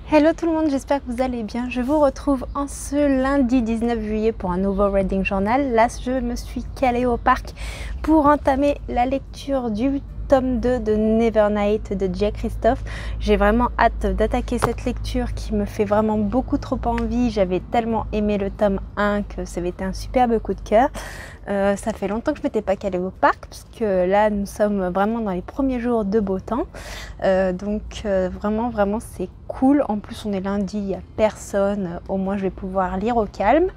Hello tout le monde, j'espère que vous allez bien. Je vous retrouve en ce lundi 19 juillet pour un nouveau Reading Journal. Là, je me suis calée au parc pour entamer la lecture du tome 2 de Nevernight de Jay Kristoff. J'ai vraiment hâte d'attaquer cette lecture qui me fait vraiment beaucoup trop envie. J'avais tellement aimé le tome 1 que ça avait été un superbe coup de cœur. Ça fait longtemps que je ne m'étais pas calée au parc puisque là nous sommes vraiment dans les premiers jours de beau temps. Donc vraiment c'est cool. En plus on est lundi, il n'y a personne, au moins je vais pouvoir lire au calme.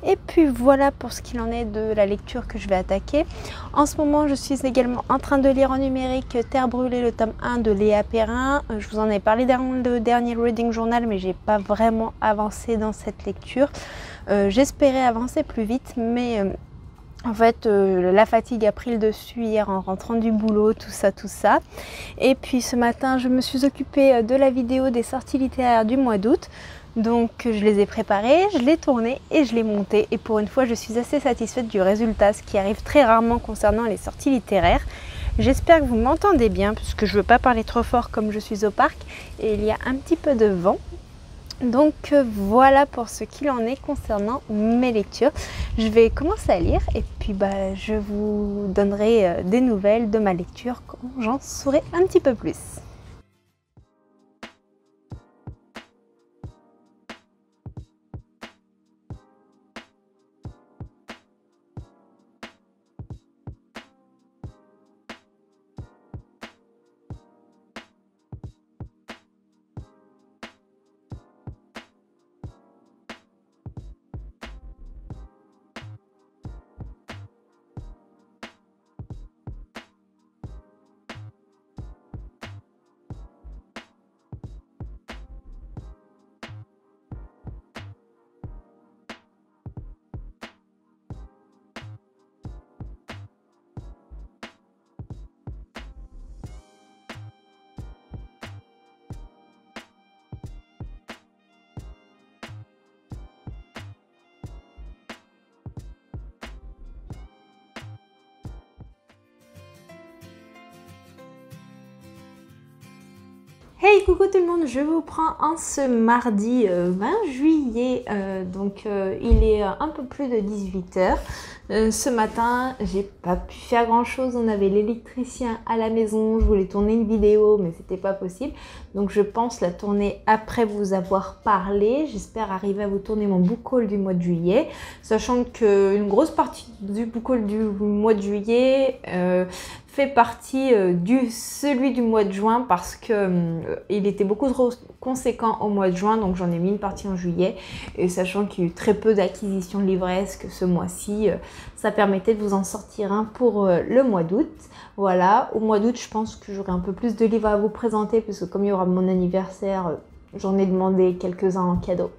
Et puis voilà pour ce qu'il en est de la lecture que je vais attaquer. En ce moment je suis également en train de lire en numérique Terre brûlée, le tome 1 de Léa Perrin. Je vous en ai parlé dans le dernier Reading Journal, mais j'ai pas vraiment avancé dans cette lecture. J'espérais avancer plus vite, mais en fait, la fatigue a pris le dessus hier en rentrant du boulot, tout ça. Et puis ce matin, je me suis occupée de la vidéo des sorties littéraires du mois d'août. Donc je les ai préparées, je l'ai tournée et je l'ai montée. Et pour une fois, je suis assez satisfaite du résultat, ce qui arrive très rarement concernant les sorties littéraires. J'espère que vous m'entendez bien, puisque je ne veux pas parler trop fort comme je suis au parc. Et il y a un petit peu de vent. Donc voilà pour ce qu'il en est concernant mes lectures. Je vais commencer à lire et puis je vous donnerai des nouvelles de ma lecture quand j'en saurai un petit peu plus. Hey, coucou tout le monde, je vous prends en ce mardi 20 juillet, il est un peu plus de 18 h. Ce matin, j'ai pas pu faire grand chose, on avait l'électricien à la maison, je voulais tourner une vidéo mais c'était pas possible. Donc je pense la tourner après vous avoir parlé. J'espère arriver à vous tourner mon book haul du mois de juillet, sachant qu'une grosse partie du book haul du mois de juillet fait partie celui du mois de juin parce que il était beaucoup trop conséquent au mois de juin, donc j'en ai mis une partie en juillet. Et sachant qu'il y a eu très peu d'acquisitions livresques ce mois-ci, ça permettait de vous en sortir un pour le mois d'août. Voilà, au mois d'août, je pense que j'aurai un peu plus de livres à vous présenter, puisque comme il y aura mon anniversaire, j'en ai demandé quelques-uns en cadeau.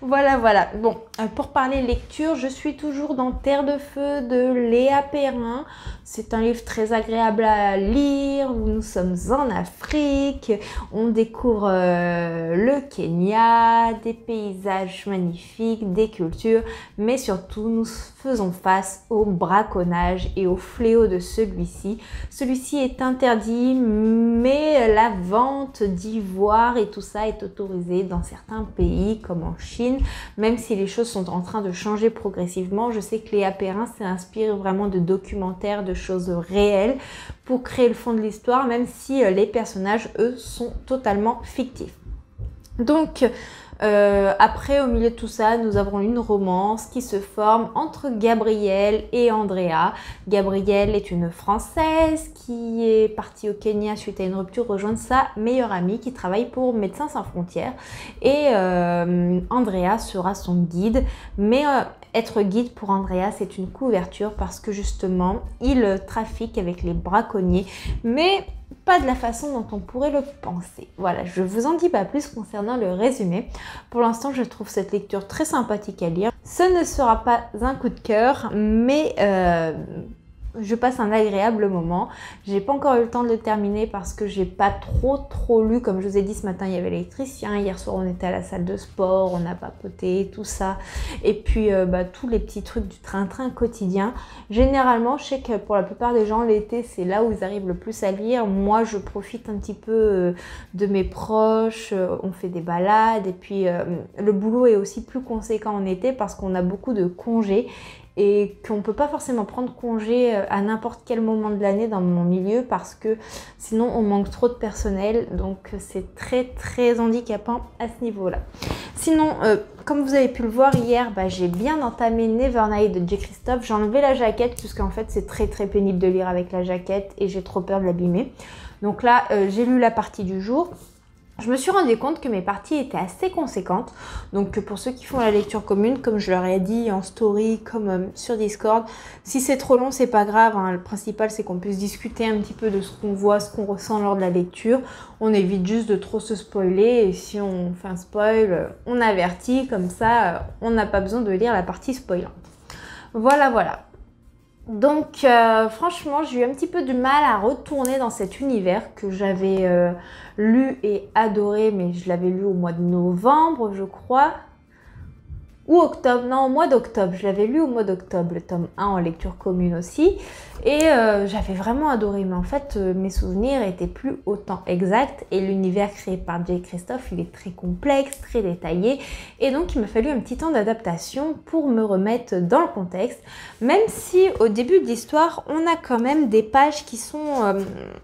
Voilà. Bon, pour parler lecture, je suis toujours dans Terre de feu de Léa Perrin. C'est un livre très agréable à lire, où nous sommes en Afrique, on découvre le Kenya, des paysages magnifiques, des cultures, mais surtout nous faisons face au braconnage et au fléau de celui-ci. Celui-ci est interdit, mais la vente d'ivoire et tout ça est autorisée dans certains pays comme en Chine, même si les choses sont en train de changer progressivement. Je sais que Léa Perrin s'est inspirée vraiment de documentaires, de choses réelles pour créer le fond de l'histoire, même si les personnages, eux, sont totalement fictifs. Donc, après, au milieu de tout ça, nous avons une romance qui se forme entre Gabrielle et Andrea. Gabrielle est une Française qui est partie au Kenya suite à une rupture rejoindre sa meilleure amie qui travaille pour Médecins Sans Frontières. Et Andrea sera son guide. Mais être guide pour Andrea, c'est une couverture parce que justement, il trafique avec les braconniers. Mais pas de la façon dont on pourrait le penser. Voilà, je vous en dis pas plus concernant le résumé. Pour l'instant, je trouve cette lecture très sympathique à lire. Ce ne sera pas un coup de cœur, mais je passe un agréable moment. J'ai pas encore eu le temps de le terminer parce que j'ai pas trop lu. Comme je vous ai dit, ce matin il y avait l'électricien, hier soir on était à la salle de sport, on a papoté, tout ça. Et puis tous les petits trucs du train-train quotidien. Généralement, je sais que pour la plupart des gens, l'été c'est là où ils arrivent le plus à lire. Moi je profite un petit peu de mes proches, on fait des balades et puis le boulot est aussi plus conséquent en été parce qu'on a beaucoup de congés. Et qu'on ne peut pas forcément prendre congé à n'importe quel moment de l'année dans mon milieu parce que sinon on manque trop de personnel, donc c'est très handicapant à ce niveau-là. Sinon, comme vous avez pu le voir hier, j'ai bien entamé Nevernight de J. Christophe. J'ai enlevé la jaquette puisqu'en fait c'est très pénible de lire avec la jaquette et j'ai trop peur de l'abîmer. Donc là, j'ai lu la partie du jour. Je me suis rendu compte que mes parties étaient assez conséquentes. Donc pour ceux qui font la lecture commune, comme je leur ai dit en story, comme sur Discord, si c'est trop long, c'est pas grave. Hein. Le principal, c'est qu'on puisse discuter un petit peu de ce qu'on voit, ce qu'on ressent lors de la lecture. On évite juste de trop se spoiler. Et si on fait un spoil, on avertit. Comme ça, on n'a pas besoin de lire la partie spoilante. Voilà. Donc franchement, j'ai eu un petit peu du mal à retourner dans cet univers que j'avais lu et adoré, mais je l'avais lu au mois de novembre, je crois. Ou octobre, non, au mois d'octobre. Je l'avais lu au mois d'octobre, le tome 1 en lecture commune aussi. Et j'avais vraiment adoré. Mais en fait, mes souvenirs étaient plus autant exacts. Et l'univers créé par J. Christophe, il est très complexe, très détaillé. Et donc, il m'a fallu un petit temps d'adaptation pour me remettre dans le contexte. Même si, au début de l'histoire, on a quand même des pages qui sont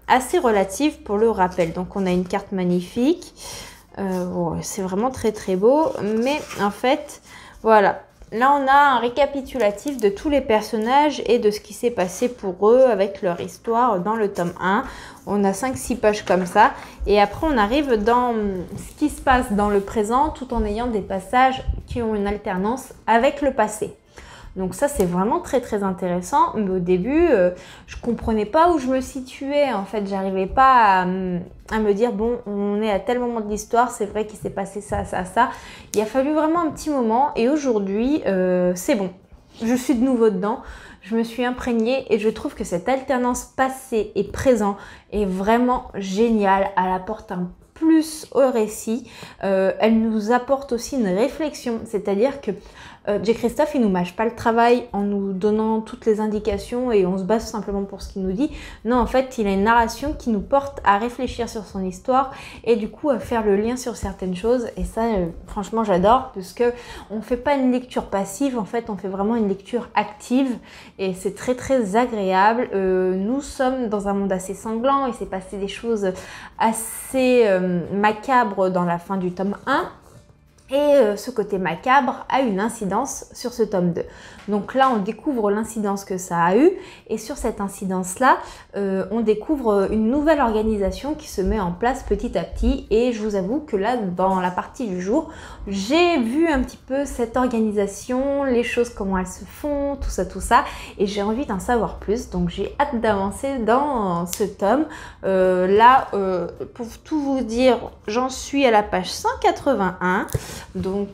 assez relatives pour le rappel. Donc, on a une carte magnifique. C'est vraiment très beau. Mais en fait... Voilà, là on a un récapitulatif de tous les personnages et de ce qui s'est passé pour eux avec leur histoire dans le tome 1. On a 5-6 pages comme ça et après on arrive dans ce qui se passe dans le présent tout en ayant des passages qui ont une alternance avec le passé. Donc ça c'est vraiment très intéressant, mais au début je comprenais pas où je me situais, en fait j'arrivais pas à me dire bon on est à tel moment de l'histoire, c'est vrai qu'il s'est passé ça. Il a fallu vraiment un petit moment et aujourd'hui c'est bon, je suis de nouveau dedans, je me suis imprégnée et je trouve que cette alternance passé et présent est vraiment géniale, elle apporte un plus au récit, elle nous apporte aussi une réflexion, c'est-à-dire que J. Christophe, il nous mâche pas le travail en nous donnant toutes les indications et on se base simplement pour ce qu'il nous dit. Non, en fait, il a une narration qui nous porte à réfléchir sur son histoire et du coup à faire le lien sur certaines choses. Et ça, franchement, j'adore puisque on fait pas une lecture passive, en fait, on fait vraiment une lecture active et c'est très agréable. Nous sommes dans un monde assez sanglant, il s'est passé des choses assez macabres dans la fin du tome 1. Et ce côté macabre a une incidence sur ce tome 2. Donc là, on découvre l'incidence que ça a eu. Et sur cette incidence-là, on découvre une nouvelle organisation qui se met en place petit à petit. Et je vous avoue que là, dans la partie du jour, j'ai vu un petit peu cette organisation, les choses, comment elles se font, tout ça. Et j'ai envie d'en savoir plus. Donc j'ai hâte d'avancer dans ce tome. Pour tout vous dire, j'en suis à la page 181. Donc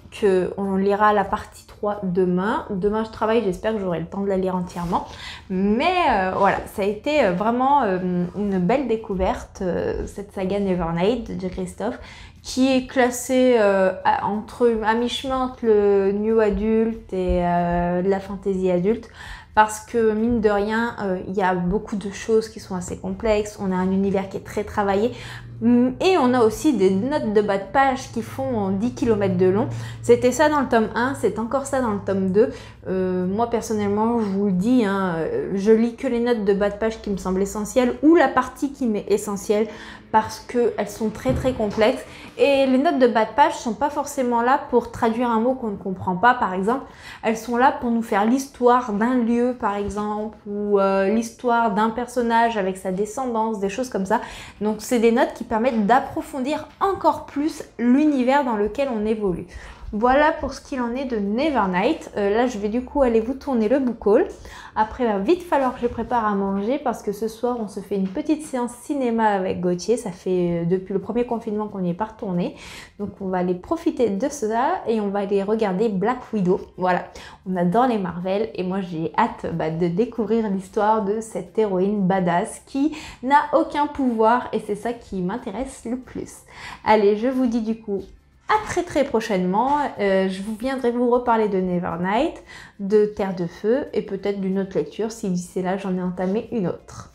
on lira la partie 3 demain. Demain je travaille, j'espère que j'aurai le temps de la lire entièrement. Mais voilà, ça a été vraiment une belle découverte, cette saga Nevernight de J. Christophe, qui est classée à mi-chemin entre le new adulte et de la fantasy adulte. Parce que mine de rien, il y a beaucoup de choses qui sont assez complexes. On a un univers qui est très travaillé. Et on a aussi des notes de bas de page qui font 10 km de long. C'était ça dans le tome 1, c'est encore ça dans le tome 2. Moi personnellement, je vous le dis, hein, je lis que les notes de bas de page qui me semblent essentielles ou la partie qui m'est essentielle parce qu'elles sont très complexes. Et les notes de bas de page ne sont pas forcément là pour traduire un mot qu'on ne comprend pas, par exemple. Elles sont là pour nous faire l'histoire d'un lieu, par exemple, ou l'histoire d'un personnage avec sa descendance, des choses comme ça. Donc c'est des notes qui permettent d'approfondir encore plus l'univers dans lequel on évolue. Voilà pour ce qu'il en est de Nevernight. Là, je vais du coup aller vous tourner le book haul. Après, il va vite falloir que je prépare à manger parce que ce soir, on se fait une petite séance cinéma avec Gauthier. Ça fait depuis le premier confinement qu'on n'y est pas retourné. Donc, on va aller profiter de ça et on va aller regarder Black Widow. Voilà, on adore les Marvel et moi, j'ai hâte de découvrir l'histoire de cette héroïne badass qui n'a aucun pouvoir et c'est ça qui m'intéresse le plus. Allez, je vous dis du coup à très prochainement. Je vous viendrai vous reparler de Nevernight, de Terre de Feu et peut-être d'une autre lecture si d'ici là j'en ai entamé une autre.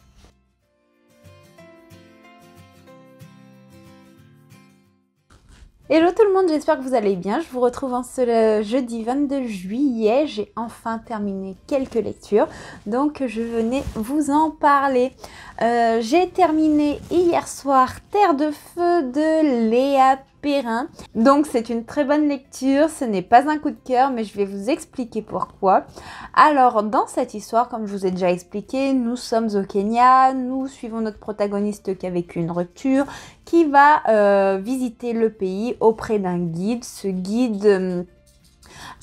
Hello tout le monde, j'espère que vous allez bien. Je vous retrouve en ce jeudi 22 juillet. J'ai enfin terminé quelques lectures, donc je venais vous en parler. J'ai terminé hier soir Terre de Feu de Léa Perrin. Donc c'est une très bonne lecture, ce n'est pas un coup de cœur, mais je vais vous expliquer pourquoi. Alors dans cette histoire, comme je vous ai déjà expliqué, nous sommes au Kenya, nous suivons notre protagoniste qui a vécu une rupture, qui va visiter le pays auprès d'un guide. Ce guide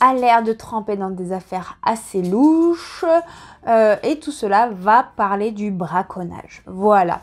a l'air de tremper dans des affaires assez louches et tout cela va parler du braconnage. Voilà.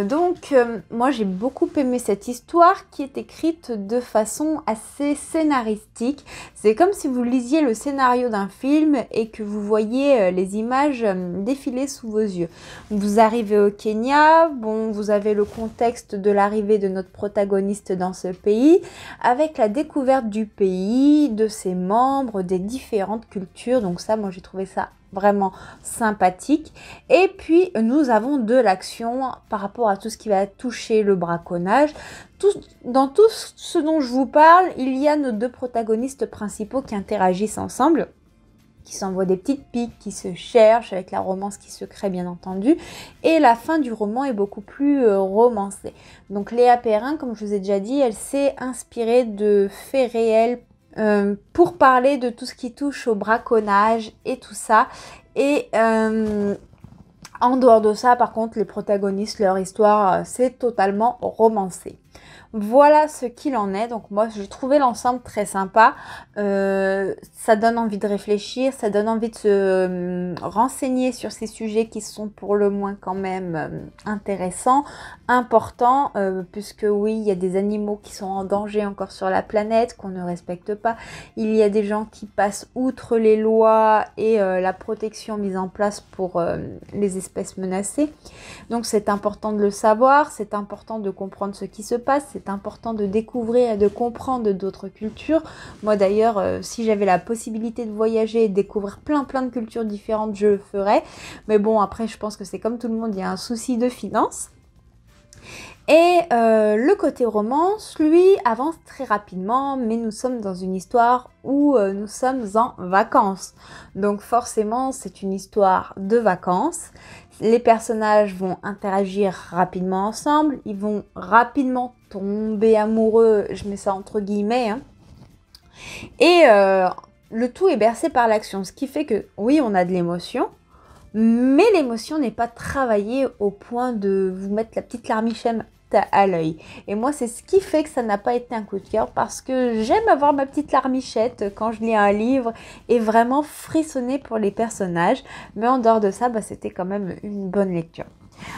Donc, moi j'ai beaucoup aimé cette histoire qui est écrite de façon assez scénaristique. C'est comme si vous lisiez le scénario d'un film et que vous voyez les images défiler sous vos yeux. Vous arrivez au Kenya, bon, vous avez le contexte de l'arrivée de notre protagoniste dans ce pays, avec la découverte du pays, de ses membres, des différentes cultures. Donc ça, moi j'ai trouvé ça vraiment sympathique. Et puis nous avons de l'action par rapport à tout ce qui va toucher le braconnage. Dans tout ce dont je vous parle, il y a nos deux protagonistes principaux qui interagissent ensemble, qui s'envoient des petites piques, qui se cherchent, avec la romance qui se crée bien entendu. Et la fin du roman est beaucoup plus romancée. Donc Léa Perrin, comme je vous ai déjà dit, elle s'est inspirée de faits réels pour parler de tout ce qui touche au braconnage et tout ça. Et en dehors de ça, par contre, les protagonistes, leur histoire, c'est totalement romancé. Voilà ce qu'il en est. Donc moi, j'ai trouvé l'ensemble très sympa. Ça donne envie de réfléchir, ça donne envie de se renseigner sur ces sujets qui sont pour le moins quand même intéressants, importants, puisque oui, il y a des animaux qui sont en danger encore sur la planète, qu'on ne respecte pas. Il y a des gens qui passent outre les lois et la protection mise en place pour les espèces menacées. Donc c'est important de le savoir, c'est important de comprendre ce qui se passe, c'est important de découvrir et de comprendre d'autres cultures. Moi d'ailleurs, si j'avais la possibilité de voyager et de découvrir plein de cultures différentes, je le ferais. Mais bon, après, je pense que c'est comme tout le monde, il y a un souci de finances. Et le côté romance, lui, avance très rapidement, mais nous sommes dans une histoire où nous sommes en vacances. Donc forcément, c'est une histoire de vacances. Les personnages vont interagir rapidement ensemble, ils vont rapidement tomber amoureux, je mets ça entre guillemets, hein. Et le tout est bercé par l'action, ce qui fait que oui, on a de l'émotion, mais l'émotion n'est pas travaillée au point de vous mettre la petite larmichette à l'œil. Et moi, c'est ce qui fait que ça n'a pas été un coup de cœur, parce que j'aime avoir ma petite larmichette quand je lis un livre et vraiment frissonner pour les personnages. Mais en dehors de ça, c'était quand même une bonne lecture.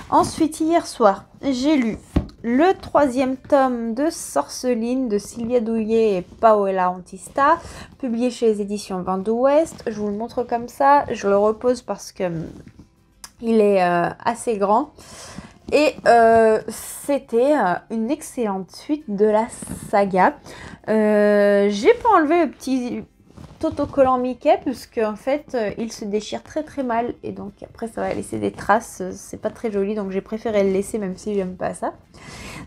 Ensuite, hier soir, j'ai lu le 3e tome de Sorceline de Sylvia Douillet et Paola Antista, publié chez les éditions Vent d'Ouest. Je vous le montre comme ça, je le repose parce que il est assez grand. Et c'était une excellente suite de la saga. J'ai pas enlevé le petit autocollant Mickey puisque en fait il se déchire très mal et donc après ça va laisser des traces, c'est pas très joli, donc j'ai préféré le laisser même si j'aime pas ça.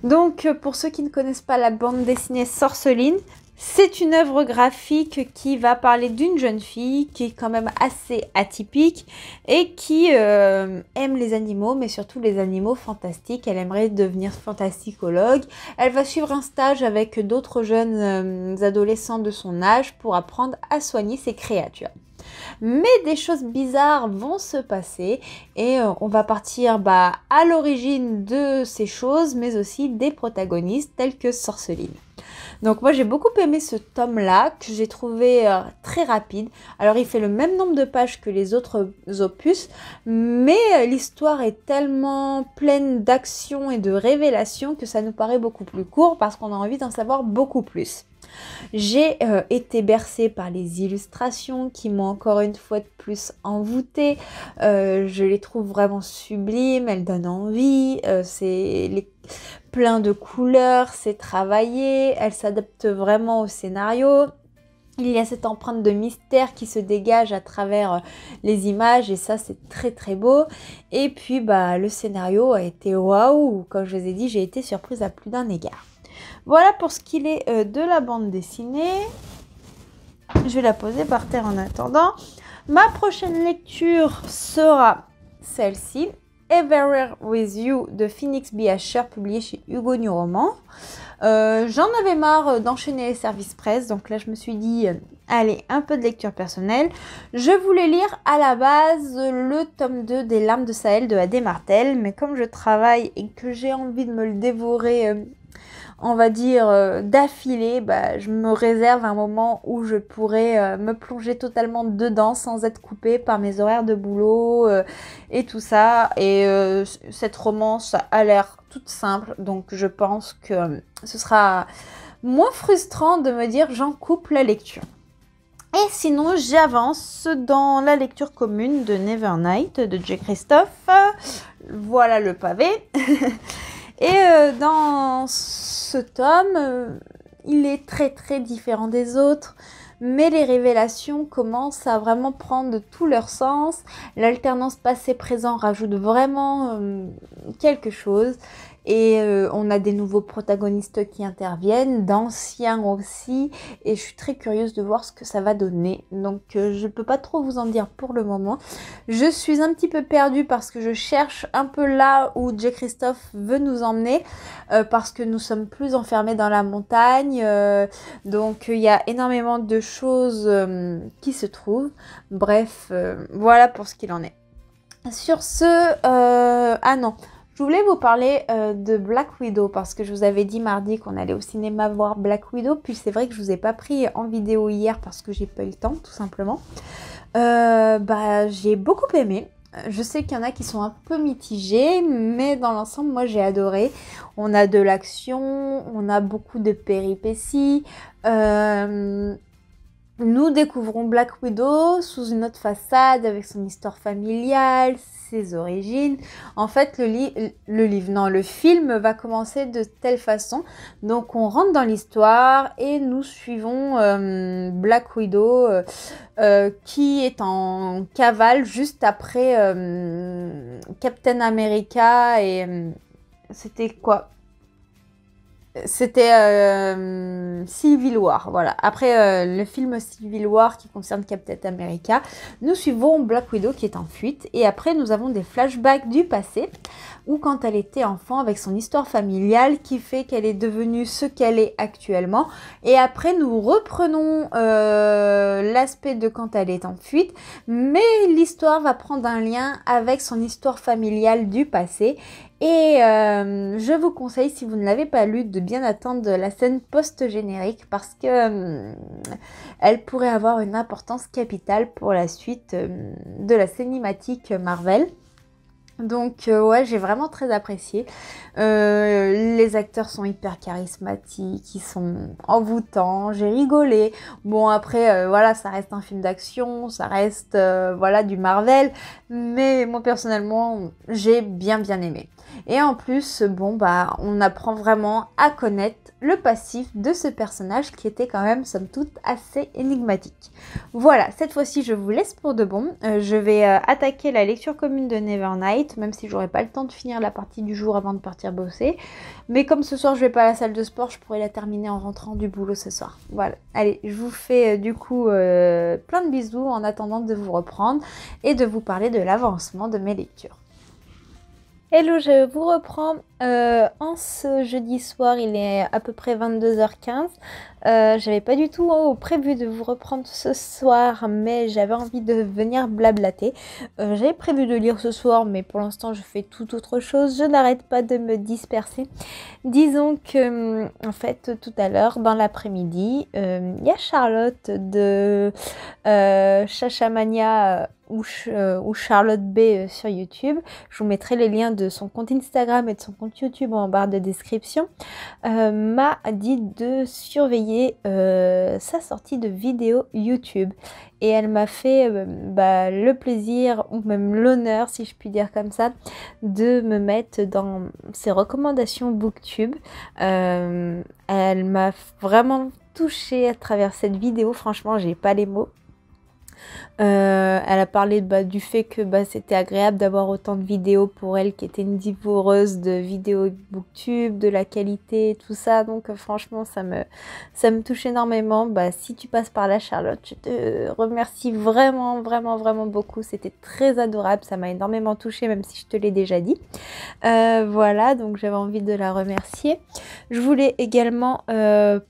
Donc pour ceux qui ne connaissent pas la bande dessinée Sorceline, c'est une œuvre graphique qui va parler d'une jeune fille qui est quand même assez atypique et qui aime les animaux, mais surtout les animaux fantastiques. Elle aimerait devenir fantasticologue. Elle va suivre un stage avec d'autres jeunes adolescents de son âge pour apprendre à soigner ses créatures. Mais des choses bizarres vont se passer et on va partir à l'origine de ces choses, mais aussi des protagonistes tels que Sorceline. Donc moi j'ai beaucoup aimé ce tome-là, que j'ai trouvé très rapide. Alors il fait le même nombre de pages que les autres opus, mais l'histoire est tellement pleine d'action et de révélations que ça nous paraît beaucoup plus court parce qu'on a envie d'en savoir beaucoup plus. J'ai été bercée par les illustrations qui m'ont encore une fois de plus envoûtée. Je les trouve vraiment sublimes, elles donnent envie, plein de couleurs, c'est travaillé, elles s'adaptent vraiment au scénario. Il y a cette empreinte de mystère qui se dégage à travers les images et ça c'est très très beau. Et puis le scénario a été waouh, comme je vous ai dit, j'ai été surprise à plus d'un égard. Voilà pour ce qu'il est de la bande dessinée. Je vais la poser par terre en attendant. Ma prochaine lecture sera celle-ci, Everywhere With You de Phoenix B. Asher, publié chez Hugo New Roman. J'en avais marre d'enchaîner les services presse, donc là je me suis dit, allez, un peu de lecture personnelle. Je voulais lire à la base le tome 2 des Larmes de Sahel de A.D. Martel, mais comme je travaille et que j'ai envie de me le dévorer on va dire d'affilée, je me réserve un moment où je pourrais me plonger totalement dedans sans être coupée par mes horaires de boulot et tout ça. Et cette romance a l'air toute simple, donc je pense que ce sera moins frustrant de me dire j'en coupe la lecture. Et sinon, j'avance dans la lecture commune de Nevernight de J. Christophe. Voilà le pavé. Et dans ce tome, il est très très différent des autres, mais les révélations commencent à vraiment prendre tout leur sens. L'alternance passé-présent rajoute vraiment quelque chose. Et on a des nouveaux protagonistes qui interviennent, d'anciens aussi, et je suis très curieuse de voir ce que ça va donner. Donc je ne peux pas trop vous en dire pour le moment. Je suis un petit peu perdue parce que je cherche un peu là où J. Christophe veut nous emmener, parce que nous sommes plus enfermés dans la montagne, donc il y a énormément de choses qui se trouvent. Bref, voilà pour ce qu'il en est. Sur ce, ah non, je voulais vous parler de Black Widow parce que je vous avais dit mardi qu'on allait au cinéma voir Black Widow, puis c'est vrai que je vous ai pas pris en vidéo hier parce que j'ai pas eu le temps tout simplement. J'ai beaucoup aimé. Je sais qu'il y en a qui sont un peu mitigés, mais dans l'ensemble, moi j'ai adoré. On a de l'action, on a beaucoup de péripéties. Nous découvrons Black Widow sous une autre façade avec son histoire familiale, ses origines. En fait, le film va commencer de telle façon. Donc, on rentre dans l'histoire et nous suivons Black Widow qui est en cavale juste après Captain America et c'était quoi ? C'était Civil War, voilà. Après le film Civil War qui concerne Captain America, nous suivons Black Widow qui est en fuite. Et après, nous avons des flashbacks du passé, ou quand elle était enfant avec son histoire familiale qui fait qu'elle est devenue ce qu'elle est actuellement. Et après, nous reprenons l'aspect de quand elle est en fuite, mais l'histoire va prendre un lien avec son histoire familiale du passé. Et je vous conseille, si vous ne l'avez pas lu, de bien attendre la scène post-générique parce que elle pourrait avoir une importance capitale pour la suite de la cinématique Marvel. Donc ouais, j'ai vraiment très apprécié. Les acteurs sont hyper charismatiques, ils sont envoûtants, j'ai rigolé. Bon après voilà, ça reste un film d'action, ça reste voilà du Marvel, mais moi personnellement j'ai bien aimé. Et en plus on apprend vraiment à connaître le passif de ce personnage qui était quand même somme toute assez énigmatique. Voilà, cette fois-ci je vous laisse pour de bon. Je vais attaquer la lecture commune de Nevernight, même si j'aurai pas le temps de finir la partie du jour avant de partir bosser. Mais comme ce soir je vais pas à la salle de sport, je pourrai la terminer en rentrant du boulot ce soir. Voilà, allez, je vous fais du coup plein de bisous en attendant de vous reprendre et de vous parler de l'avancement de mes lectures. Hello, je vous reprends en ce jeudi soir, il est à peu près 22h15. J'avais pas du tout prévu de vous reprendre ce soir, mais j'avais envie de venir blablater. J'avais prévu de lire ce soir, mais pour l'instant je fais tout autre chose. Je n'arrête pas de me disperser. Disons que, en fait, tout à l'heure, dans l'après-midi, il y a Charlotte de Chachamania ou Charlotte B sur YouTube. Je vous mettrai les liens de son compte Instagram et de son compte YouTube en barre de description. M'a dit de surveiller sa sortie de vidéo YouTube. Et elle m'a fait le plaisir, ou même l'honneur, si je puis dire comme ça, de me mettre dans ses recommandations Booktube. Elle m'a vraiment touchée à travers cette vidéo. Franchement, j'ai pas les mots. Elle a parlé du fait que c'était agréable d'avoir autant de vidéos pour elle qui était une divoureuse de vidéos Booktube, de la qualité, tout ça. Donc franchement, ça me touche énormément. Si tu passes par là, Charlotte, je te remercie vraiment, vraiment, vraiment beaucoup. C'était très adorable. Ça m'a énormément touchée, même si je te l'ai déjà dit. Voilà, donc j'avais envie de la remercier. Je voulais également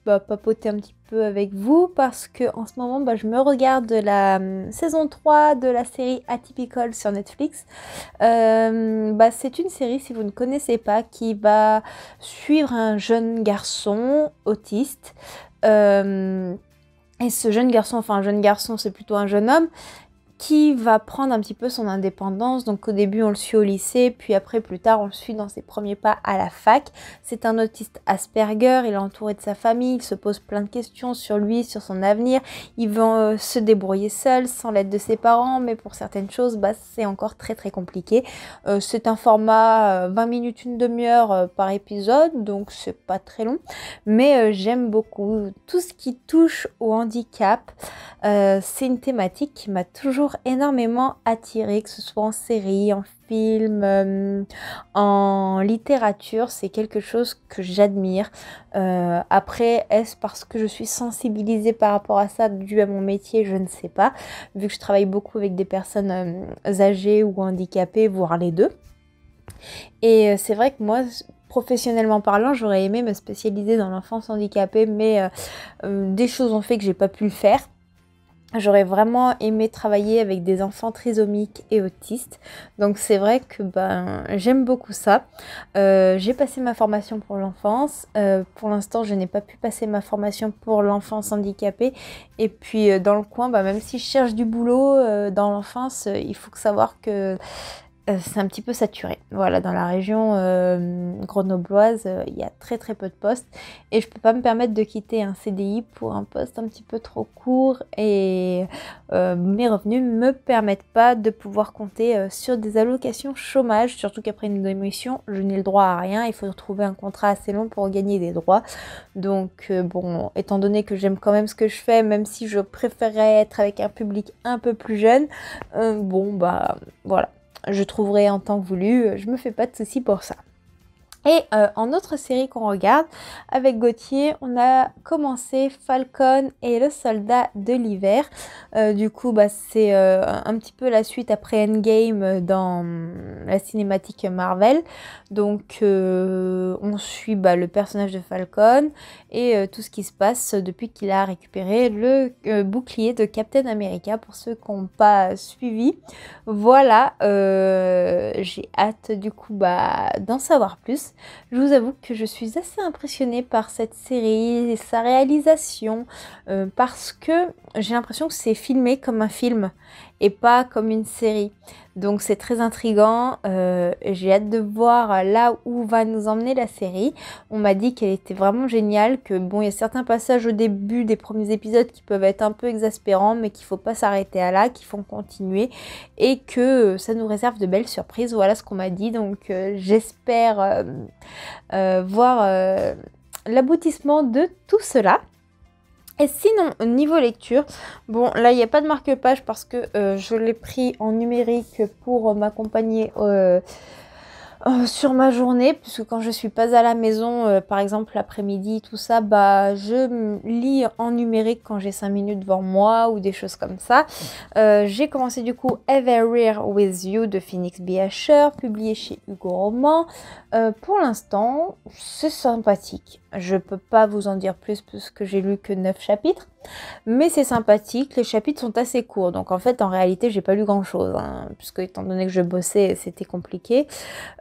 papoter un petit peu avec vous parce que en ce moment je me regarde la saison 3 de la série Atypical sur Netflix. C'est une série, si vous ne connaissez pas, qui va suivre un jeune garçon autiste. Et ce jeune garçon, c'est plutôt un jeune homme qui va prendre un petit peu son indépendance. Donc au début on le suit au lycée, puis après plus tard on le suit dans ses premiers pas à la fac. C'est un autiste Asperger, il est entouré de sa famille, il se pose plein de questions sur lui, sur son avenir. Il veut se débrouiller seul, sans l'aide de ses parents, mais pour certaines choses c'est encore très très compliqué. C'est un format 20 minutes, une demi-heure par épisode, donc c'est pas très long, mais j'aime beaucoup tout ce qui touche au handicap. C'est une thématique qui m'a toujours énormément attirée, que ce soit en série, en film, en littérature. C'est quelque chose que j'admire. Après, est-ce parce que je suis sensibilisée par rapport à ça dû à mon métier? Je ne sais pas, vu que je travaille beaucoup avec des personnes âgées ou handicapées, voire les deux. Et c'est vrai que moi, professionnellement parlant, j'aurais aimé me spécialiser dans l'enfance handicapée, mais des choses ont fait que j'ai pas pu le faire. J'aurais vraiment aimé travailler avec des enfants trisomiques et autistes. Donc c'est vrai que j'aime beaucoup ça. J'ai passé ma formation pour l'enfance. Pour l'instant, je n'ai pas pu passer ma formation pour l'enfance handicapée. Et puis dans le coin, même si je cherche du boulot dans l'enfance, il faut savoir que c'est un petit peu saturé. Voilà, dans la région grenobloise, il y a très très peu de postes et je peux pas me permettre de quitter un CDI pour un poste un petit peu trop court et mes revenus ne me permettent pas de pouvoir compter sur des allocations chômage, surtout qu'après une démission, je n'ai le droit à rien. Il faut trouver un contrat assez long pour gagner des droits. Donc étant donné que j'aime quand même ce que je fais, même si je préférerais être avec un public un peu plus jeune, voilà. Je trouverai en temps voulu, je me fais pas de soucis pour ça. Et en autre série qu'on regarde, avec Gauthier, on a commencé Falcon et le soldat de l'hiver. Du coup, c'est un petit peu la suite après Endgame dans la cinématique Marvel. Donc, on suit le personnage de Falcon et tout ce qui se passe depuis qu'il a récupéré le bouclier de Captain America, pour ceux qui n'ont pas suivi. Voilà, j'ai hâte du coup d'en savoir plus. Je vous avoue que je suis assez impressionnée par cette série et sa réalisation parce que j'ai l'impression que c'est filmé comme un film et pas comme une série. Donc c'est très intriguant. J'ai hâte de voir là où va nous emmener la série. On m'a dit qu'elle était vraiment géniale, que il y a certains passages au début des premiers épisodes qui peuvent être un peu exaspérants, mais qu'il faut pas s'arrêter à là, qu'il faut continuer et que ça nous réserve de belles surprises. Voilà ce qu'on m'a dit. Donc j'espère voir l'aboutissement de tout cela. Et sinon, niveau lecture, là, il n'y a pas de marque-page parce que je l'ai pris en numérique pour m'accompagner sur ma journée, puisque quand je suis pas à la maison, par exemple l'après-midi, tout ça, je lis en numérique quand j'ai 5 minutes devant moi ou des choses comme ça. J'ai commencé du coup Everywhere With You de Phoenix B. Asher, publié chez Hugo Roman. Pour l'instant, c'est sympathique. Je peux pas vous en dire plus puisque j'ai lu que 9 chapitres. Mais c'est sympathique, les chapitres sont assez courts. Donc en fait, en réalité, j'ai pas lu grand-chose. Puisque étant donné que je bossais, c'était compliqué.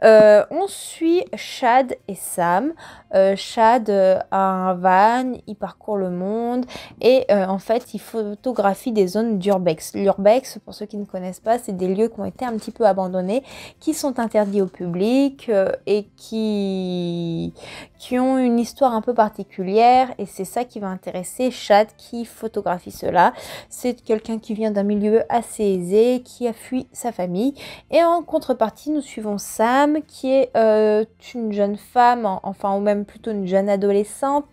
On suit Chad et Sam. Chad a un van, il parcourt le monde et en fait il photographie des zones d'urbex. L'urbex, pour ceux qui ne connaissent pas, c'est des lieux qui ont été un petit peu abandonnés, qui sont interdits au public et qui ont une histoire un peu particulière, et c'est ça qui va intéresser Chad qui photographie cela. C'est quelqu'un qui vient d'un milieu assez aisé, qui a fui sa famille, et en contrepartie nous suivons Sam qui est une jeune femme, enfin ou même plutôt une jeune adolescente,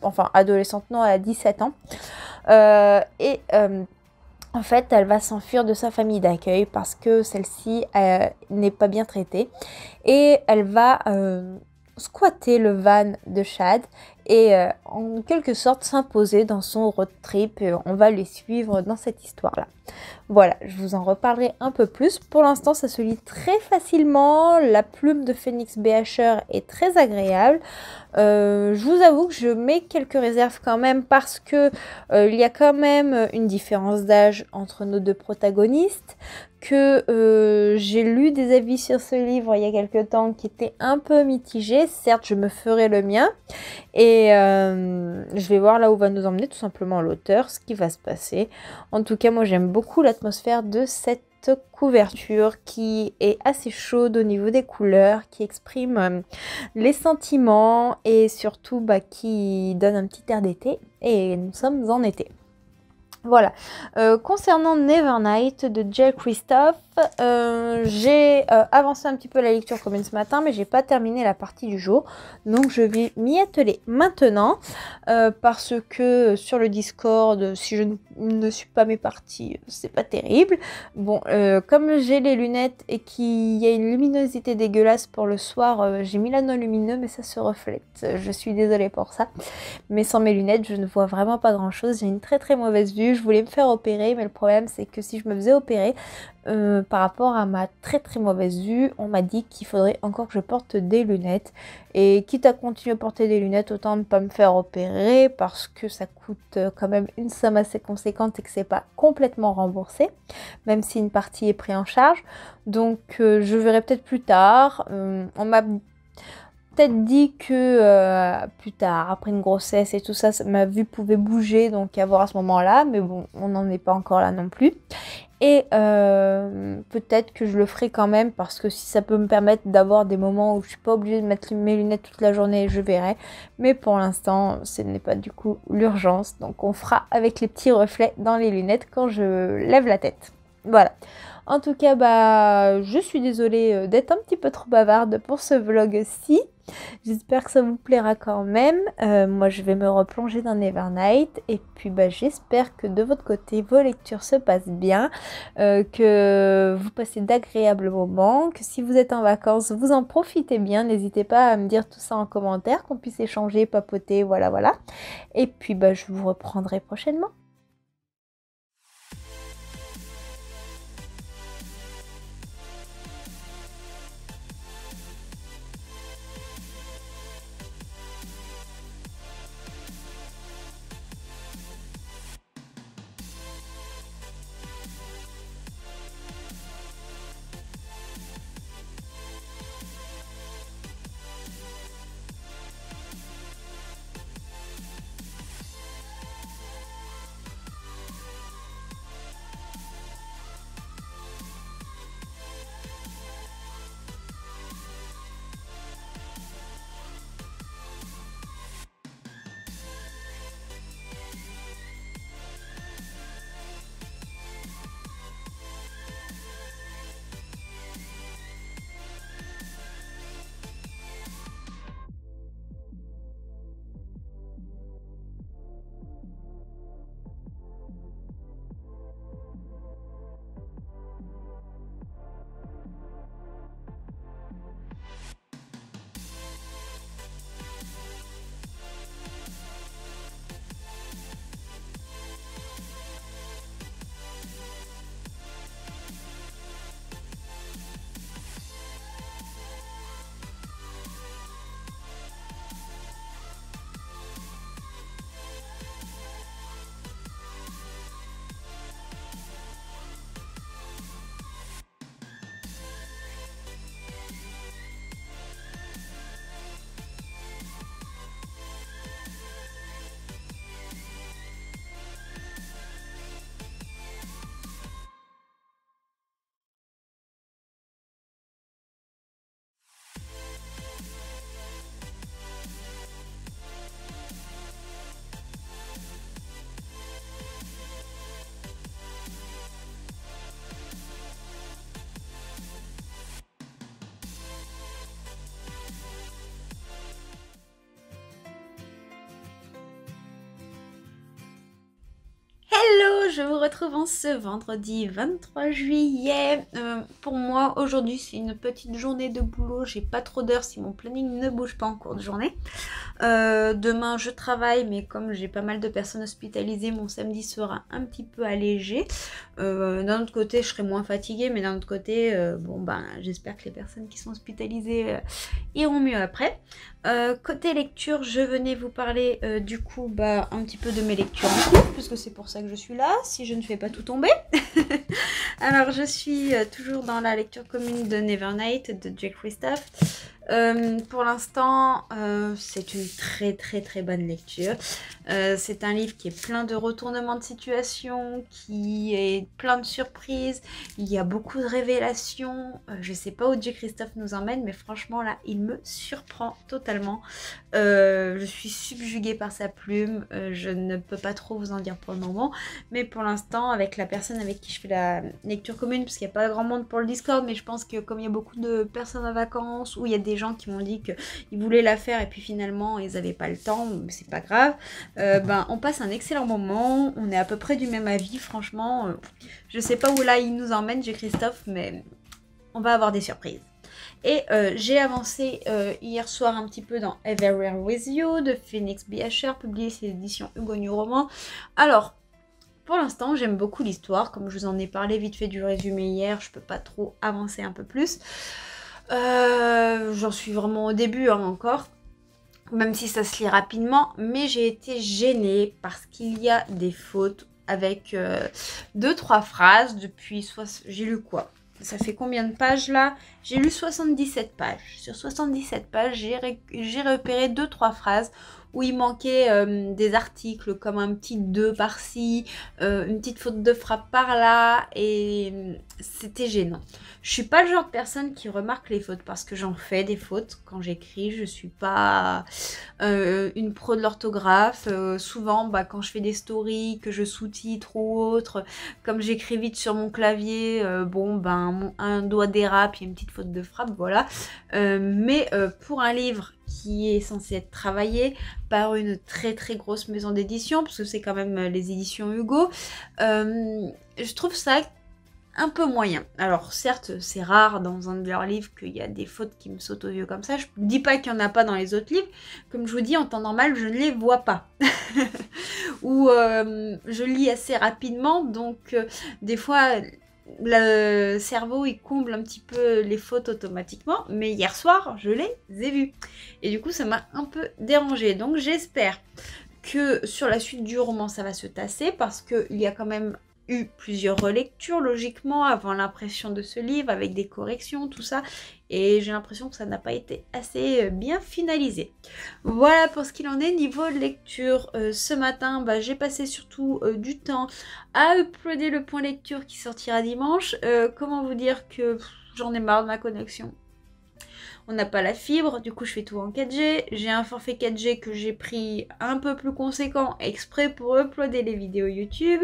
enfin adolescente non, elle a 17 ans, en fait, elle va s'enfuir de sa famille d'accueil parce que celle-ci n'est pas bien traitée, et elle va squatter le van de Chad et en quelque sorte s'imposer dans son road trip. On va les suivre dans cette histoire-là. Voilà, je vous en reparlerai un peu plus. Pour l'instant, ça se lit très facilement. La plume de Phoenix Beacher est très agréable. Je vous avoue que je mets quelques réserves quand même parce que il y a quand même une différence d'âge entre nos deux protagonistes, que j'ai lu des avis sur ce livre il y a quelques temps qui étaient un peu mitigés. Certes, je me ferai le mien et je vais voir là où va nous emmener tout simplement l'auteur, ce qui va se passer. En tout cas, moi j'aime beaucoup l'atmosphère de cette couverture qui est assez chaude au niveau des couleurs, qui exprime les sentiments et surtout qui donne un petit air d'été, et nous sommes en été. Voilà. Concernant Nevernight de Jay Kristoff, j'ai avancé un petit peu la lecture commune ce matin, mais j'ai pas terminé la partie du jour, donc je vais m'y atteler maintenant parce que sur le Discord, si je ne suis pas mes parties, c'est pas terrible. Bon, comme j'ai les lunettes et qu'il y a une luminosité dégueulasse pour le soir, j'ai mis l'anneau lumineux, mais ça se reflète. Je suis désolée pour ça, mais sans mes lunettes, je ne vois vraiment pas grand chose. J'ai une très très mauvaise vue. Je voulais me faire opérer, mais le problème c'est que si je me faisais opérer, par rapport à ma très très mauvaise vue, on m'a dit qu'il faudrait encore que je porte des lunettes, et quitte à continuer à porter des lunettes, autant ne pas me faire opérer parce que ça coûte quand même une somme assez conséquente et que c'est pas complètement remboursé, même si une partie est prise en charge. Donc je verrai peut-être plus tard. On m'a peut-être dit que plus tard, après une grossesse et tout ça, ma vue pouvait bouger, donc à voir à ce moment-là, mais bon, on n'en est pas encore là non plus. Et peut-être que je le ferai quand même, parce que si ça peut me permettre d'avoir des moments où je suis pas obligée de mettre mes lunettes toute la journée, je verrai. Mais pour l'instant, ce n'est pas du coup l'urgence, donc on fera avec les petits reflets dans les lunettes quand je lève la tête. Voilà. En tout cas, je suis désolée d'être un petit peu trop bavarde pour ce vlog-ci. J'espère que ça vous plaira quand même. Moi, je vais me replonger dans Nevernight. Et puis, j'espère que de votre côté, vos lectures se passent bien. Que vous passez d'agréables moments. Que si vous êtes en vacances, vous en profitez bien. N'hésitez pas à me dire tout ça en commentaire, qu'on puisse échanger, papoter, voilà, voilà. Et puis, je vous reprendrai prochainement. je vous retrouve en ce vendredi 23 juillet. Pour moi, aujourd'hui, c'est une petite journée de boulot. J'ai pas trop d'heures si mon planning ne bouge pas en cours de journée. Demain, je travaille, mais comme j'ai pas mal de personnes hospitalisées, mon samedi sera un petit peu allégé. D'un autre côté, je serai moins fatiguée, mais d'un autre côté, j'espère que les personnes qui sont hospitalisées iront mieux après. Côté lecture, je venais vous parler du coup un petit peu de mes lectures en cours, puisque c'est pour ça que je suis là, si je ne fais pas tout tomber. Alors je suis toujours dans la lecture commune de Nevernight de J. Kristoff. Pour l'instant, c'est une très bonne lecture. C'est un livre qui est plein de retournements de situation, qui est plein de surprises. Il y a beaucoup de révélations. Je sais pas où J. Kristoff nous emmène, mais franchement là, il me surprend totalement. Je suis subjuguée par sa plume. Je ne peux pas trop vous en dire pour le moment, mais pour l'instant, avec la personne avec qui je fais la lecture commune, parce qu'il n'y a pas grand monde pour le Discord, mais je pense que comme il y a beaucoup de personnes en vacances, ou il y a des gens qui m'ont dit qu'ils voulaient la faire et puis finalement ils n'avaient pas le temps, mais c'est pas grave, on passe un excellent moment, on est à peu près du même avis, franchement, je sais pas où là il nous emmène, J. Kristoff, mais on va avoir des surprises. Et j'ai avancé hier soir un petit peu dans Everywhere With You de Phoenix B. Asher, publié chez l'édition Hugo New Roman. Alors, pour l'instant, j'aime beaucoup l'histoire. Comme je vous en ai parlé vite fait du résumé hier, je peux pas trop avancer un peu plus. J'en suis vraiment au début encore, même si ça se lit rapidement. Mais j'ai été gênée parce qu'il y a des fautes avec 2-3 phrases depuis... J'ai lu quoi ? Ça fait combien de pages là? J'ai lu 77 pages. Sur 77 pages, j'ai repéré 2-3 phrases où il manquait des articles comme un petit 2 par-ci, une petite faute de frappe par-là, et c'était gênant. Je suis pas le genre de personne qui remarque les fautes parce que j'en fais des fautes quand j'écris. Je suis pas une pro de l'orthographe. Souvent, quand je fais des stories, que je sous-titre ou autre, comme j'écris vite sur mon clavier, un doigt dérape, il y a une petite faute de frappe, voilà. Mais pour un livre qui est censé être travaillé par une très grosse maison d'édition, parce que c'est quand même les éditions Hugo, je trouve ça un peu moyen. Alors certes, c'est rare dans un de leurs livres qu'il y a des fautes qui me sautent aux yeux comme ça. Je ne dis pas qu'il n'y en a pas dans les autres livres. Comme je vous dis, en temps normal, je ne les vois pas. Ou je lis assez rapidement, donc des fois... le cerveau il comble un petit peu les fautes automatiquement, mais hier soir je les ai vues et du coup ça m'a un peu dérangée. Donc j'espère que sur la suite du roman ça va se tasser, parce qu'il y a quand même eu plusieurs relectures logiquement avant l'impression de ce livre, avec des corrections, tout ça, et j'ai l'impression que ça n'a pas été assez bien finalisé. Voilà pour ce qu'il en est niveau de lecture. Ce matin, j'ai passé surtout du temps à uploader le point lecture qui sortira dimanche. Comment vous dire que j'en ai marre de ma connexion. On n'a pas la fibre, du coup je fais tout en 4G. J'ai un forfait 4G que j'ai pris un peu plus conséquent exprès pour uploader les vidéos YouTube.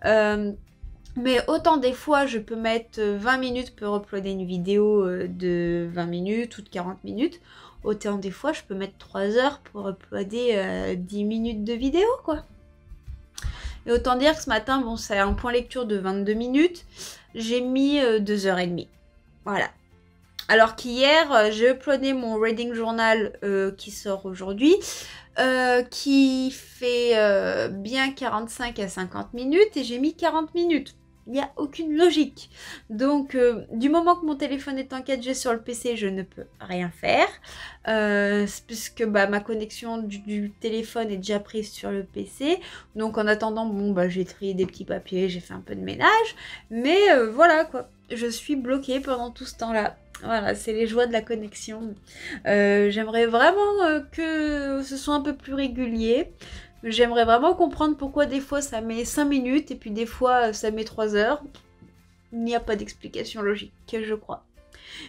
Mais autant des fois je peux mettre 20 minutes pour uploader une vidéo de 20 minutes ou de 40 minutes. Autant des fois je peux mettre 3 heures pour uploader 10 minutes de vidéo quoi. Et autant dire que ce matin, c'est un point lecture de 22 minutes. J'ai mis 2h30. Voilà. Alors qu'hier, j'ai uploadé mon reading journal qui sort aujourd'hui, qui fait bien 45 à 50 minutes, et j'ai mis 40 minutes. Il n'y a aucune logique. Donc, du moment que mon téléphone est en 4G sur le PC, je ne peux rien faire. Puisque ma connexion du téléphone est déjà prise sur le PC. Donc, en attendant, j'ai trié des petits papiers, j'ai fait un peu de ménage. Mais voilà quoi, je suis bloquée pendant tout ce temps-là. Voilà, c'est les joies de la connexion. J'aimerais vraiment que ce soit un peu plus régulier. J'aimerais vraiment comprendre pourquoi des fois ça met 5 minutes et puis des fois ça met 3 heures. Il n'y a pas d'explication logique, je crois.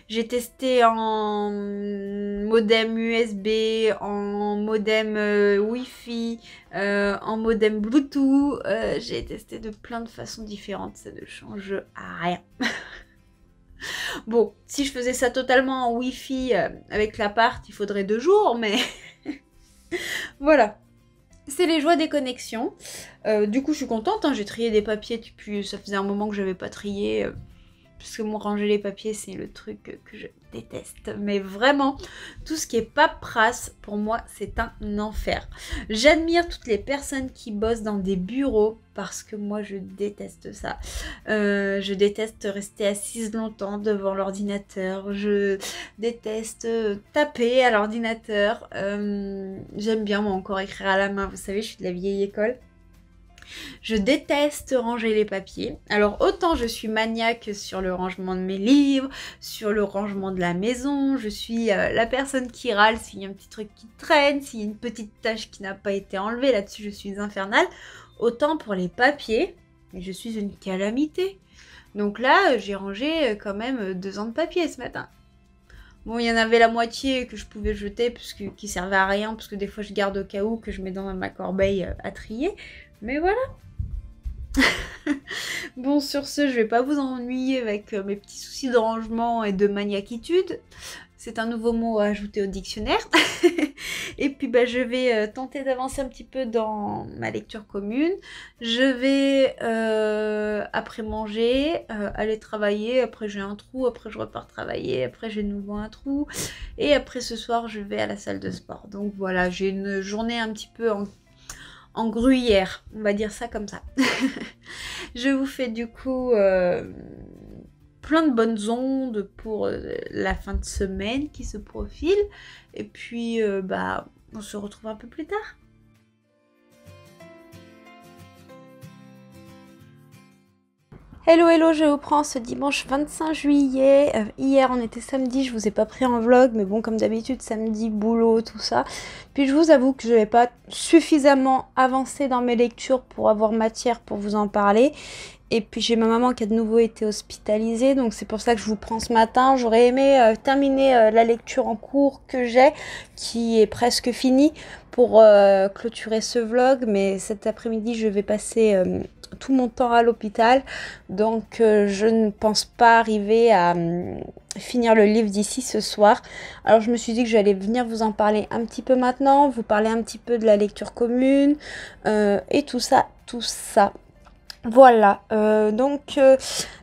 J'ai testé en modem USB, en modem Wi-Fi, en modem Bluetooth. J'ai testé de plein de façons différentes, ça ne change à rien. Bon, si je faisais ça totalement en Wi-Fi avec l'appart, il faudrait 2 jours, mais voilà. c'est les joies des connexions. Du coup, je suis contente, hein, j'ai trié des papiers depuis, ça faisait un moment que j'avais pas trié. Parce que moi, ranger les papiers, c'est le truc que je déteste. Mais vraiment, tout ce qui est paperasse, pour moi, c'est un enfer. J'admire toutes les personnes qui bossent dans des bureaux parce que moi, je déteste ça. Je déteste rester assise longtemps devant l'ordinateur. Je déteste taper à l'ordinateur. J'aime bien, moi, encore écrire à la main. Vous savez, je suis de la vieille école. Je déteste ranger les papiers. Alors autant je suis maniaque sur le rangement de mes livres, sur le rangement de la maison, je suis la personne qui râle s'il y a un petit truc qui traîne, s'il y a une petite tâche qui n'a pas été enlevée, là-dessus je suis infernale. Autant pour les papiers, je suis une calamité. Donc là, j'ai rangé quand même 2 ans de papier ce matin. Bon, il y en avait la moitié que je pouvais jeter, qui servait à rien, parce que des fois je garde au cas où, que je mets dans ma corbeille à trier. Mais voilà. Bon, sur ce, je vais pas vous ennuyer avec mes petits soucis de rangement et de maniaquitude. C'est un nouveau mot à ajouter au dictionnaire. Et puis bah, je vais tenter d'avancer un petit peu dans ma lecture commune. Je vais, après manger, aller travailler. Après j'ai un trou, après je repars travailler. Après j'ai de nouveau un trou. Et après ce soir, je vais à la salle de sport. Donc voilà, j'ai une journée un petit peu en gruyère, on va dire ça comme ça. Je vous fais du coup plein de bonnes ondes pour la fin de semaine qui se profile. Et puis, bah, on se retrouve un peu plus tard. Hello hello, je vous prends ce dimanche 25 juillet. Hier on était samedi, je vous ai pas pris en vlog, mais bon comme d'habitude samedi, boulot, tout ça. Puis je vous avoue que je n'ai pas suffisamment avancé dans mes lectures pour avoir matière pour vous en parler. Et puis j'ai ma maman qui a de nouveau été hospitalisée, donc c'est pour ça que je vous prends ce matin. J'aurais aimé terminer la lecture en cours que j'ai, qui est presque finie, pour clôturer ce vlog. Mais cet après-midi je vais passer tout mon temps à l'hôpital, donc je ne pense pas arriver à finir le livre d'ici ce soir. Alors je me suis dit que j'allais venir vous en parler un petit peu maintenant, vous parler un petit peu de la lecture commune et tout ça. Voilà,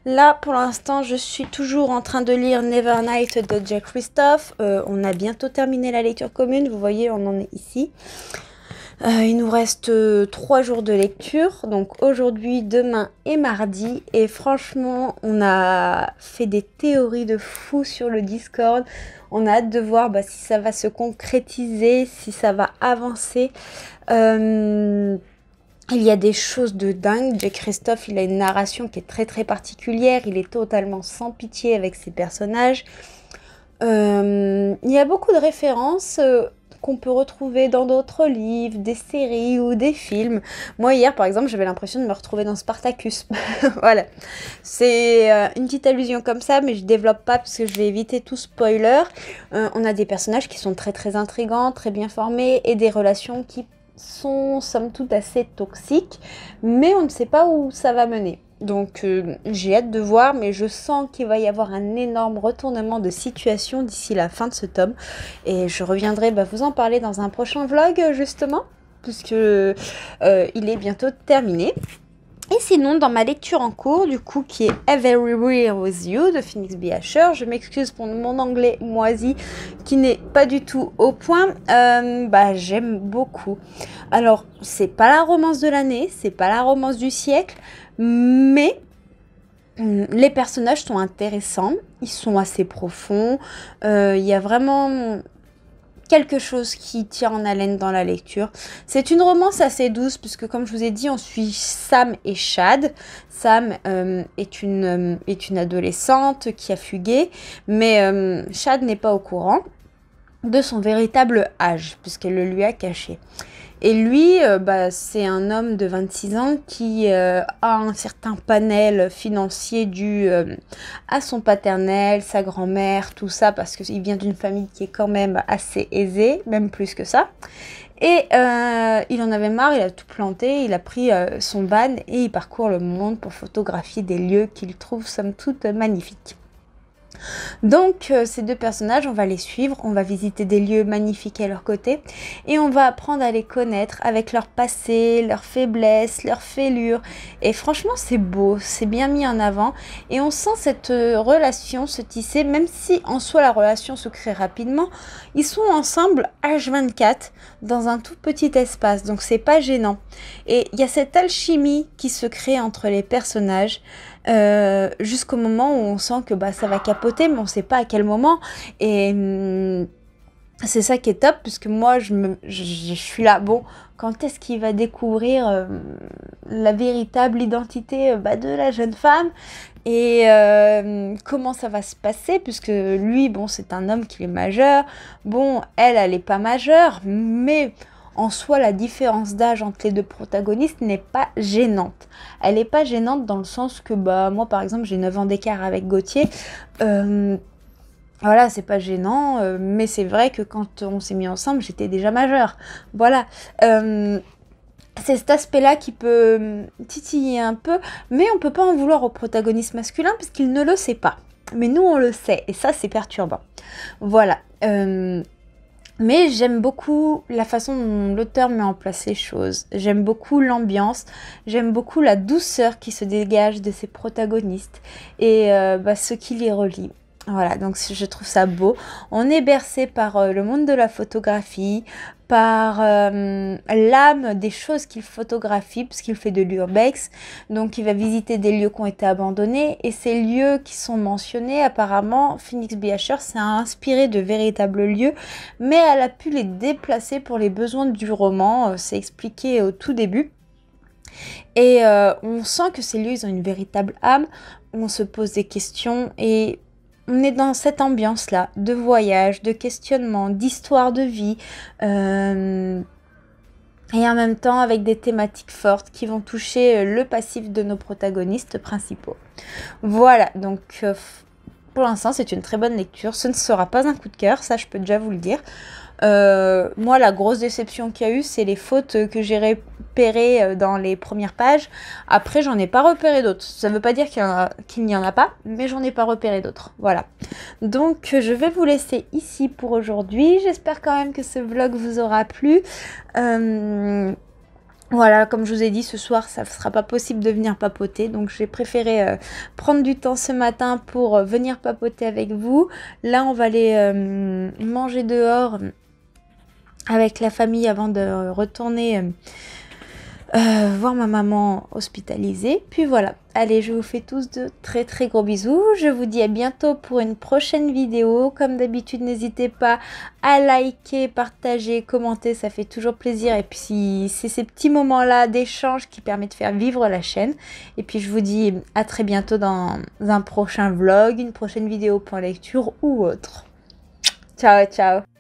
là pour l'instant je suis toujours en train de lire Nevernight de Jack Christophe. On a bientôt terminé la lecture commune, vous voyez on en est ici. Il nous reste 3 jours de lecture, donc aujourd'hui, demain et mardi. Et franchement, on a fait des théories de fou sur le Discord. On a hâte de voir si ça va se concrétiser, si ça va avancer. Il y a des choses de dingue. Jack Christophe, il a une narration qui est très très particulière. Il est totalement sans pitié avec ses personnages. Il y a beaucoup de références qu'on peut retrouver dans d'autres livres, des séries ou des films. Moi hier par exemple j'avais l'impression de me retrouver dans Spartacus. Voilà, c'est une petite allusion comme ça, mais je développe pas parce que je vais éviter tout spoiler. On a des personnages qui sont très très intrigants, très bien formés, et des relations qui sont somme toute assez toxiques, mais on ne sait pas où ça va mener. Donc j'ai hâte de voir, mais je sens qu'il va y avoir un énorme retournement de situation d'ici la fin de ce tome. Et je reviendrai vous en parler dans un prochain vlog justement, puisque il est bientôt terminé. Et sinon, dans ma lecture en cours, du coup, qui est Everywhere With You de Phoenix B. Asher, je m'excuse pour mon anglais moisi qui n'est pas du tout au point, j'aime beaucoup. Alors, c'est pas la romance de l'année, c'est pas la romance du siècle, mais les personnages sont intéressants, ils sont assez profonds, il y a vraiment quelque chose qui tient en haleine dans la lecture. C'est une romance assez douce puisque comme je vous ai dit, on suit Sam et Chad. Sam est une adolescente qui a fugué, mais Chad n'est pas au courant de son véritable âge puisqu'elle le lui a caché. Et lui, c'est un homme de 26 ans qui a un certain panel financier dû à son paternel, sa grand-mère, tout ça, parce qu'il vient d'une famille qui est quand même assez aisée, même plus que ça. Et il en avait marre, il a tout planté, il a pris son van et il parcourt le monde pour photographier des lieux qu'il trouve somme toute magnifiques. Donc ces deux personnages, on va les suivre, on va visiter des lieux magnifiques à leur côté et on va apprendre à les connaître avec leur passé, leurs faiblesses, leurs fêlures. Et franchement c'est beau, c'est bien mis en avant et on sent cette relation se tisser, même si en soi la relation se crée rapidement. Ils sont ensemble H24 dans un tout petit espace, donc c'est pas gênant. Et il y a cette alchimie qui se crée entre les personnages. Jusqu'au moment où on sent que ça va capoter, mais on sait pas à quel moment. Et c'est ça qui est top, puisque moi je suis là, bon, quand est-ce qu'il va découvrir la véritable identité de la jeune femme et comment ça va se passer, puisque lui, bon, c'est un homme qui est majeur, bon, elle est pas majeure, mais en soi, la différence d'âge entre les deux protagonistes n'est pas gênante. Elle n'est pas gênante dans le sens que, moi, par exemple, j'ai 9 ans d'écart avec Gauthier. Voilà, c'est pas gênant, mais c'est vrai que quand on s'est mis ensemble, j'étais déjà majeure. Voilà. C'est cet aspect-là qui peut titiller un peu, mais on peut pas en vouloir au protagoniste masculin parce qu'il ne le sait pas. Mais nous, on le sait, et ça, c'est perturbant. Voilà. Mais j'aime beaucoup la façon dont l'auteur met en place les choses. J'aime beaucoup l'ambiance, j'aime beaucoup la douceur qui se dégage de ses protagonistes et ce qui les relie. Voilà, donc je trouve ça beau. On est bercé par le monde de la photographie, par l'âme des choses qu'il photographie, puisqu'il fait de l'urbex. Donc il va visiter des lieux qui ont été abandonnés. Et ces lieux qui sont mentionnés, apparemment, Phoenix Biacher s'est inspiré de véritables lieux, mais elle a pu les déplacer pour les besoins du roman. C'est expliqué au tout début. Et on sent que ces lieux, ils ont une véritable âme. On se pose des questions et on est dans cette ambiance-là, de voyage, de questionnement, d'histoire de vie, et en même temps avec des thématiques fortes qui vont toucher le passif de nos protagonistes principaux. Voilà, donc pour l'instant c'est une très bonne lecture, ce ne sera pas un coup de cœur, ça je peux déjà vous le dire. Moi la grosse déception qu'il y a eu, c'est les fautes que j'ai repérées dans les premières pages. Après j'en ai pas repéré d'autres, ça veut pas dire qu'il n'y en a pas, mais j'en ai pas repéré d'autres. Voilà, donc je vais vous laisser ici pour aujourd'hui. J'espère quand même que ce vlog vous aura plu. Voilà, comme je vous ai dit, ce soir, ça ne sera pas possible de venir papoter. Donc, j'ai préféré prendre du temps ce matin pour venir papoter avec vous. Là, on va aller manger dehors avec la famille avant de retourner voir ma maman hospitalisée. Puis voilà, allez, je vous fais tous de très très gros bisous. Je vous dis à bientôt pour une prochaine vidéo. Comme d'habitude, n'hésitez pas à liker, partager, commenter, ça fait toujours plaisir. Et puis c'est ces petits moments-là d'échange qui permettent de faire vivre la chaîne. Et puis je vous dis à très bientôt dans un prochain vlog, une prochaine vidéo point lecture ou autre. Ciao, ciao!